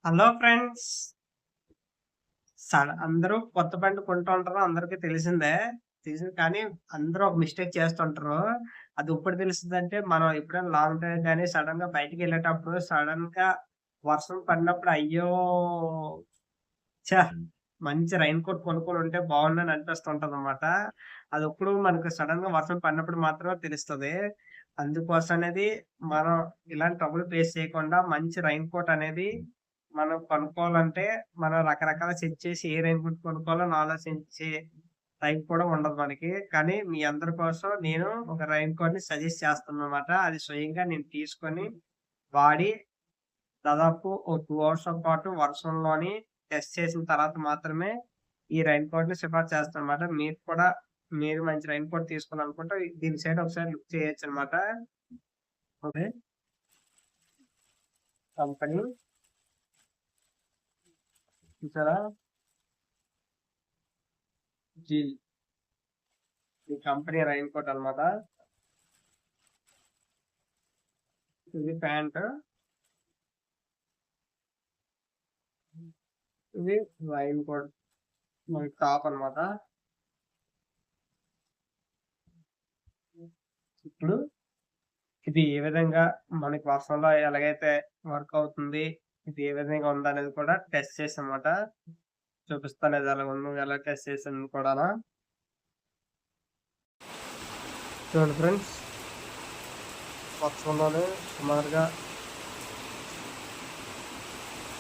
Hello friends. అందరూ కొత్త బండి కొంటూ ఉంటారు. అందరికీ తెలిసిందే. కానీ అందరూ ఒక మిస్టేక్ చేస్తుంటారు. అది ఎప్పుడు తెలుస్తదంటే, మనం ఎప్పుడైనా లాంగ్ డ్రైవ్ గాని, సడెన్‌గా బయటికెళ్ళేటప్పుడు సడెన్‌గా వర్షం పడినప్పుడు అయ్యో! ఛ! మంచి రైన్ కోట్ కొనుక్కొనుంటే బావుండని అనిపిస్తుంటదనమాట. అదెప్పుడు మనకు సడెన్‌గా వర్షం పడినప్పుడు మాత్రమే తెలుస్తది. అందుకోసమనేది మనం ఇలాంటి ట్రబుల్ ఫేస్ చేయకుండా మంచి రైన్ కోట్ అనేది మనం కొనుక్కోవాలంటే, మనం రకరకాల చెక్ చేసి ఏ రైన్ కోట్ కొనుక్కోవాలని ఆలోచించే టైం కూడా ఉండదు మనకి. కానీ మీ అందరి కోసం నేను ఒక రైన్ కోట్‌ని సజెస్ట్ చేస్తున్నానన్నమాట. అది స్వయంగా నేను తీసుకొని, వాడి దాదాపు ఓ 2 అవర్స్ పాటు వర్షంలోని టెస్ట్ చేసిన తర్వాత మాత్రమే ఈ రైన్ కోట్‌ని సిఫార్సు చేస్తానన్నమాట. మీరు మంచి రైన్ కోట్ తీసుకోవాలనుకుంటే దీని సైడ్ ఒకసారి లుక్ చేయొచ్చన్నమాట. ఓకే. కంపెనీ చూసారా? జీల్. ఈ కంపెనీ రైన్ కోట్ అన్నమాట. ఇది ప్యాంట్. ఇది రైన్ కోట్ మనకి టాప్ అన్నమాట. ఇప్పుడు ఇది ఏ విధంగా మనకి వర్షంలో ఎలాగైతే వర్క్ అవుతుంది, ఇది ఏ విధంగా ఉందనేది కూడా టెస్ట్ చేశానన్నమాట. చూపిస్తాను ఇది ఎలాగుందో, ఎలా టెస్ట్ చేశాను కూడాను. చూడండి ఫ్రెండ్స్, వర్షంలోనే సుమారుగా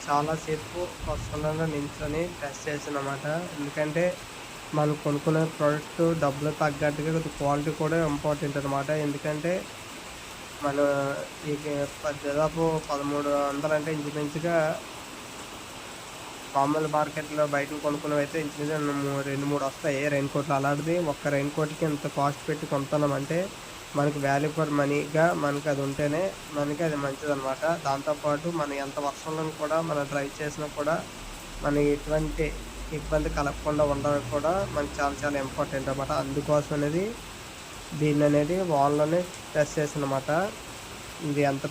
చాలా సేపు వర్షంలోనే నించొని టెస్ట్ చేశానన్నమాట. ఎందుకంటే మనం కొనుక్కునే ప్రోడక్ట్ డబ్బులకు తగ్గట్టుగా కొద్దిగా క్వాలిటీ కూడా ఇంపార్టెంట్ అన్నమాట. ఎందుకంటే మన ఈ దాదాపు 1300 అంటే ఇంచుమించుగా మామూలు మార్కెట్‌లో బయటన కొనుక్కున్నవైతే ఇంచుమించుగా 2, 3 వస్తాయి రెయిన్ కోట్‌లు. అలాంటిది ఒక్క రెయిన్ కోట్‌కి ఇంత కాస్ట్ పెట్టి కొంటున్నామంటే మనకి వాల్యూ ఫర్ మనీగా మనకది ఉంటేనే మనకి అది మంచిదనమాట. దాంతో పాటు మనం ఎంత వర్షంలోను కూడా మనం డ్రైవ్ చేసినా కూడా మనకి ఎటువంటి ఇబ్బంది కలగకుండా ఉండడం కూడా మనకి చాలా చాలా ఇంపార్టెంట్ అనమాట. అందుకోసం అనేది దీన్ననేది వాన్‌లోనే టెస్ట్ చేశాననమాట. ఇది ఎంత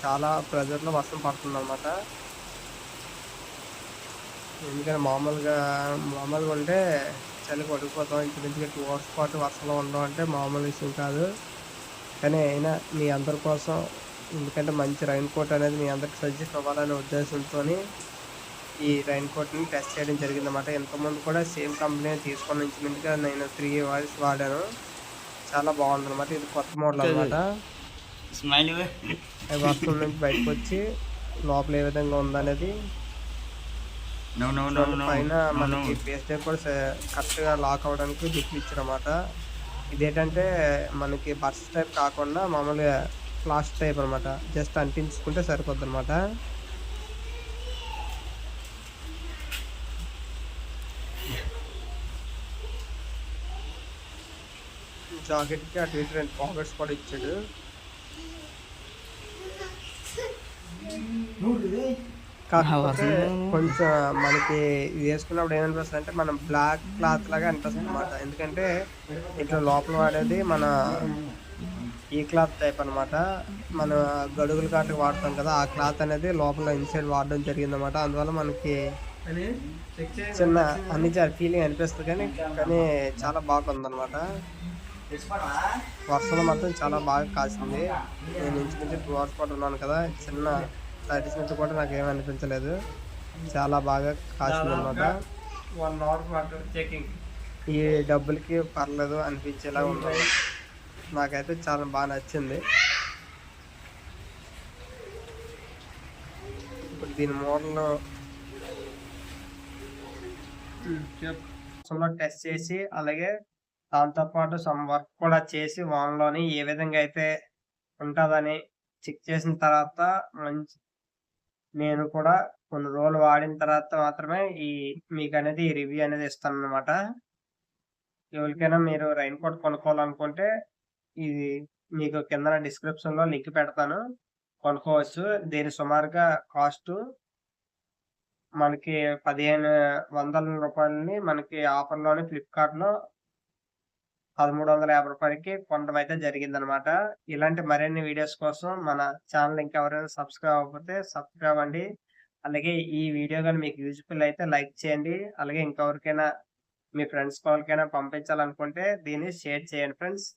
చాలా ప్రెషర్‌లో వర్షం పడుతుందనమాట. ఎందుకంటే మామూలుగా ఉంటే చలికి వణికిపోతాం. ఇంచుమించుగా 2 అవర్స్ పాటు వర్షంలో ఉండడం అంటే మామూలు విషయం కాదు. కానీ అయినా మీ అందరి కోసం, ఎందుకంటే మంచి రైన్ కోట్ అనేది మీ అందరికి సజెస్ట్ అవ్వాలనే ఉద్దేశంతోని ఈ రైన్ కోట్‌ని టెస్ట్ చేయడం జరిగిందన్నమాట. ఇంతకుముందు కూడా సేమ్ కంపెనీ తీసుకొని ఇంచుమించుగా నేను 3 అవర్స్ వాడాను. చాలా బాగుందన్నమాట. ఇది కొత్త మోడల్ అన్నమాట. వర్షం నుంచి బయటకొచ్చి లోపల ఏ విధంగా ఉందనేది పైన మనకి బేస్ టైప్ కూడా కరెక్ట్‌గా లాక్ అవ్వడానికి జిప్ ఇచ్చారన్నమాట. ఇదేంటంటే మనకి బడ్స్ టైప్ కాకుండా మామూలుగా ప్లాస్టిక్ టైప్ అనమాట. జస్ట్ అంటించుకుంటే సరిపోద్దనమాట. జాకెట్‌కి అటు ఇటు 2 పాకెట్స్ కూడా ఇచ్చాడు. కాకపోతే కొంచెం మనకి ఇది వేసుకున్నప్పుడు ఏమనిపిస్తుంది అంటే మనం బ్లాక్ క్లాత్ లాగా అనిపిస్తుంది అనమాట. ఎందుకంటే ఇట్లా లోపల వాడేది మన ఈ క్లాత్ టైప్ అనమాట. మన గడుగులు కాటుకు వాడతాం కదా, ఆ క్లాత్ అనేది లోపల ఇన్సైడ్ వాడడం జరిగిందన్నమాట. అందువల్ల మనకి చిన్న ఫీలింగ్ అనిపిస్తుంది. కానీ చాలా బాగుందన్నమాట. వర్షంలో మాత్రం చాలా బాగా కాసింది. నేను ఇంచుమించు 2 అవర్స్ పాటు ఉన్నాను కదా, చిన్న తడిసినట్టు కూడా నాకేం అనిపించలేదు. చాలా బాగా కాసిందనమాట. 1 అవర్ పాటు చెకింగ్. ఈ డబ్బులకి పర్లేదు అనిపించేలా ఉంది. నాకైతే చాలా బాగా నచ్చింది. ఇప్పుడు దీని మోడల్ టెస్ట్ చేసి, అలాగే దాంతో పాటు సమ్ వర్క్ కూడా చేసి వాన్‌లోని ఏ విధంగా అయితే ఉంటదని చెక్ చేసిన తర్వాత నేను కూడా కొన్ని రోజులు వాడిన తర్వాత మాత్రమే మీకనేది ఈ రివ్యూ అనేది ఇస్తానన్నమాట. ఎవరికైనా మీరు రైన్ కోట్ కొనుక్కోవాలనుకుంటే ఇది మీకు కిందన డిస్క్రిప్షన్‌లో లింక్ పెడతాను. కొనుక్కోవచ్చు. దీని సుమారుగా కాస్టు మనకి రూ. 1500 మనకి ఆఫర్‌లోనే ఫ్లిప్‌కార్ట్‌లో రూ. 1350కి కొనడం అయితే జరిగిందనమాట. ఇలాంటి మరిన్ని వీడియోస్ కోసం మన ఛానల్ ఇంకా ఎవరైనా సబ్స్క్రైబ్ అవ్వకపోతే సబ్స్క్రైబ్ అండి. అలాగే ఈ వీడియో గాని మీకు యూజ్‌ఫుల్ అయితే లైక్ చేయండి. అలాగే ఇంకెవరికైనా మీ ఫ్రెండ్స్ వాళ్ళకైనా పంపించాలనుకుంటే దీన్ని షేర్ చేయండి ఫ్రెండ్స్.